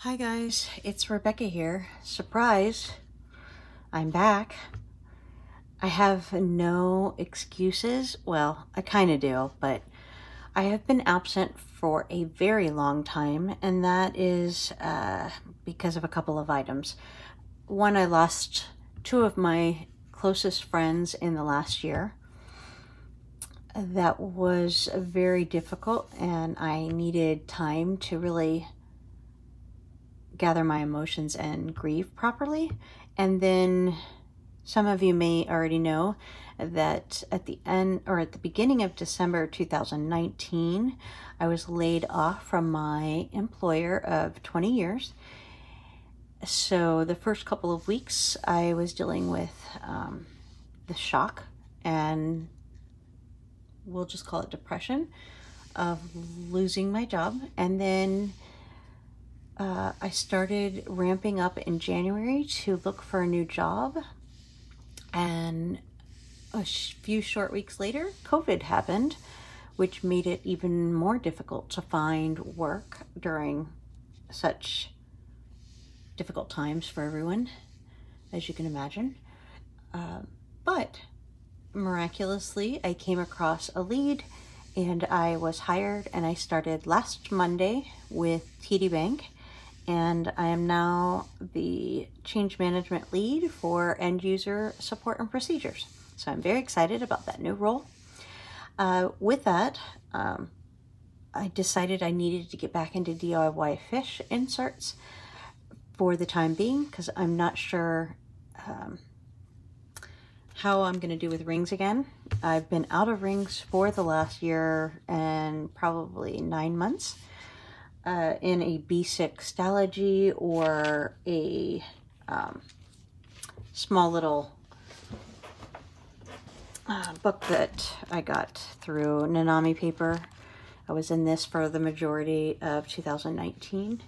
Hi guys, it's Rebecca here. Surprise, I'm back. I have no excuses. Well, I kind of do, but I have been absent for a very long time, and that is because of a couple of items. One, I lost two of my closest friends in the last year. That was very difficult, and I needed time to really gather my emotions and grieve properly. And then some of you may already know that at the end or at the beginning of December 2019, I was laid off from my employer of 20 years. So the first couple of weeks I was dealing with the shock, and we'll just call it depression, of losing my job. And then I started ramping up in January to look for a new job, and a few short weeks later, COVID happened, which made it even more difficult to find work during such difficult times for everyone, as you can imagine. But miraculously, I came across a lead, and I was hired, and I started last Monday with TD Bank. And I am now the change management lead for end user support and procedures. So I'm very excited about that new role. With that, I decided I needed to get back into DIY fish inserts for the time being, because I'm not sure how I'm going to do with rings again. I've been out of rings for the last year and probably 9 months. In a B6 Stalogy or a small little book that I got through Nanami Paper. I was in this for the majority of 2019.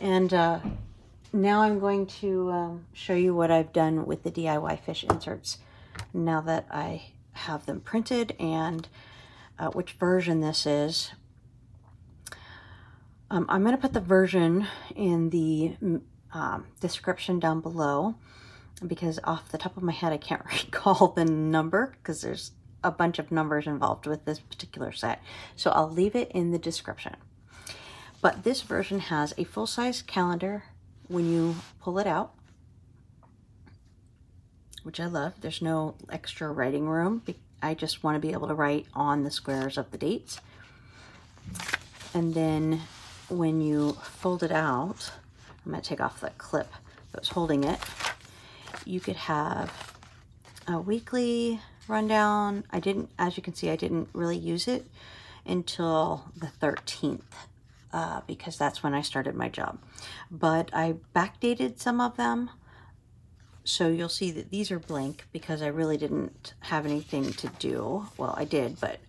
And now I'm going to show you what I've done with the DIY fish inserts now that I have them printed, and which version this is. I'm going to put the version in the description down below, because off the top of my head I can't recall the number, because there's a bunch of numbers involved with this particular set. So I'll leave it in the description. But this version has a full-size calendar when you pull it out, which I love. There's no extra writing room. I just want to be able to write on the squares of the dates. And then when you fold it out, I'm going to take off the clip that was holding it, you could have a weekly rundown. As you can see, I didn't really use it until the 13th because that's when I started my job. But I backdated some of them, so you'll see that these are blank because I really didn't have anything to do. Well, I did, but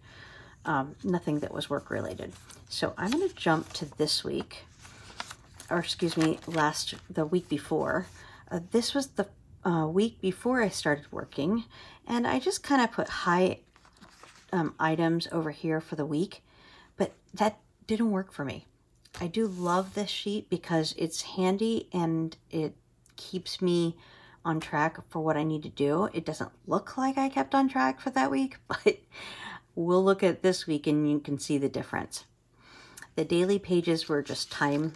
nothing that was work related. So I'm going to jump to this week, or excuse me, the week before. This was the week before I started working, and I just kind of put high items over here for the week, but that didn't work for me. I do love this sheet because it's handy and it keeps me on track for what I need to do. It doesn't look like I kept on track for that week, but we'll look at this week and you can see the difference. The daily pages were just time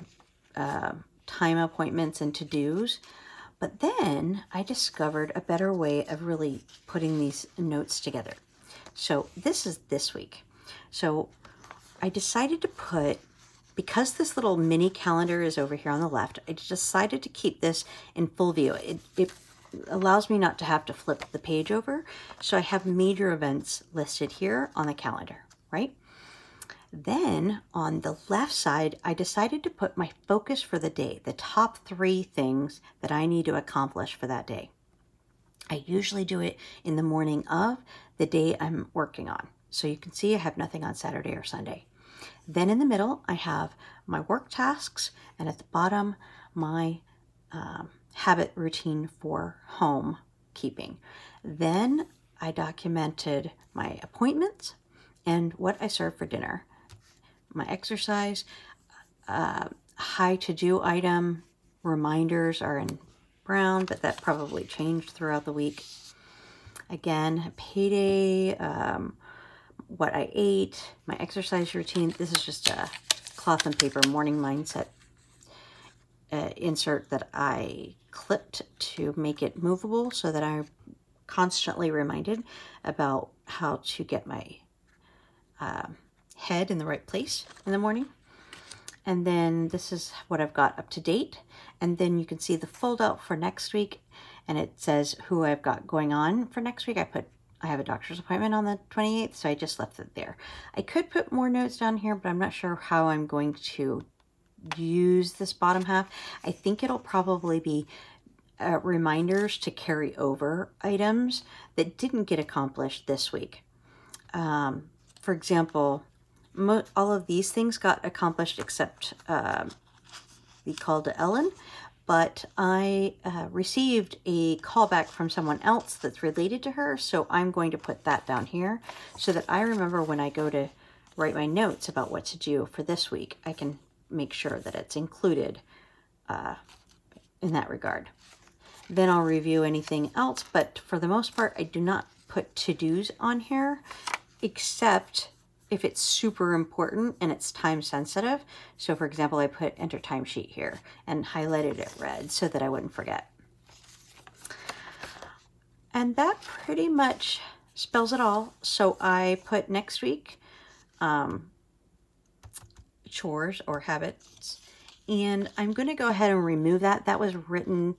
appointments and to-dos. But then I discovered a better way of really putting these notes together. So this is this week. So I decided to put, because this little mini calendar is over here on the left, I decided to keep this in full view. It allows me not to have to flip the page over. So I have major events listed here on the calendar, right? Then on the left side, I decided to put my focus for the day, the top 3 things that I need to accomplish for that day. I usually do it in the morning of the day I'm working on. So you can see I have nothing on Saturday or Sunday. Then in the middle, I have my work tasks, and at the bottom, my habit routine for home keeping. Then I documented my appointments and what I serve for dinner, my exercise, high to-do item reminders are in brown, but that probably changed throughout the week. Again, payday, what I ate, my exercise routine. This is just a cloth and paper morning mindset insert that I clipped to make it movable so that I'm constantly reminded about how to get my head in the right place in the morning. And then this is what I've got up to date. And then you can see the fold out for next week, and it says who I've got going on for next week. I have a doctor's appointment on the 28th, so I just left it there. I could put more notes down here, but I'm not sure how I'm going to use this bottom half. I think it'll probably be reminders to carry over items that didn't get accomplished this week. For example, all of these things got accomplished except the call to Ellen, but I received a callback from someone else that's related to her, so I'm going to put that down here so that I remember when I go to write my notes about what to do for this week, I can make sure that it's included in that regard. Then I'll review anything else, but for the most part, I do not put to-dos on here, except if it's super important and it's time sensitive. So for example, I put enter timesheet here and highlighted it red so that I wouldn't forget. And that pretty much spells it all. So I put next week, chores or habits, and I'm going to go ahead and remove that. That was written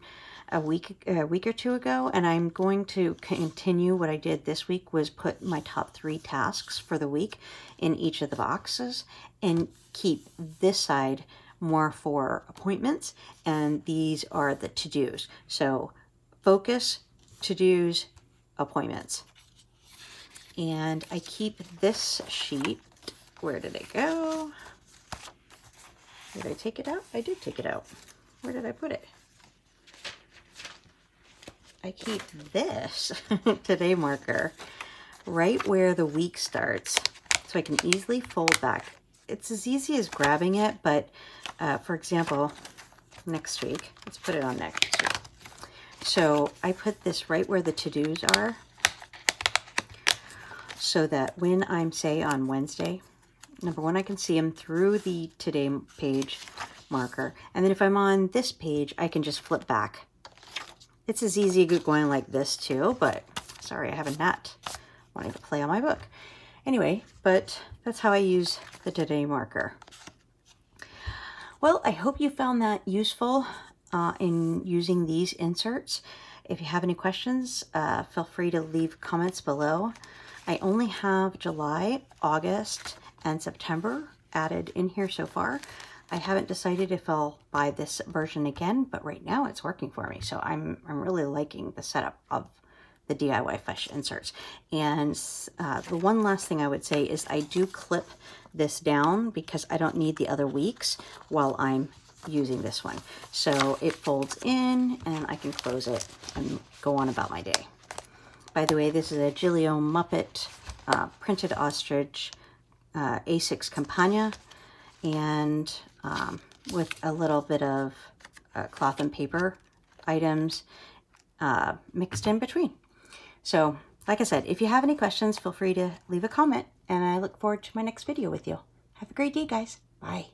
a week or two ago, and I'm going to continue what I did this week, was put my top 3 tasks for the week in each of the boxes and keep this side more for appointments, and these are the to-dos. So focus, to-dos, appointments. And I keep this sheet, where did it go? Did I take it out? I did take it out. Where did I put it? I keep this today marker right where the week starts, so I can easily fold back. It's as easy as grabbing it, but for example, next week, let's put it on next week. So I put this right where the to-dos are, so that when I'm, say, on Wednesday, number one, I can see them through the today page marker. And then if I'm on this page, I can just flip back. It's as easy going like this too, but sorry, I have a gnat wanting to play on my book. Anyway, but that's how I use the today marker. Well, I hope you found that useful in using these inserts. If you have any questions, feel free to leave comments below. I only have July, August, and September added in here so far. I haven't decided if I'll buy this version again, but right now it's working for me. So I'm really liking the setup of the DIY fish inserts. And the one last thing I would say is I do clip this down because I don't need the other weeks while I'm using this one. So it folds in and I can close it and go on about my day. By the way, this is a Gillio Muppet printed ostrich A6 Campagna, and with a little bit of cloth and paper items mixed in between. So, like I said, if you have any questions, feel free to leave a comment, and I look forward to my next video with you. Have a great day, guys. Bye.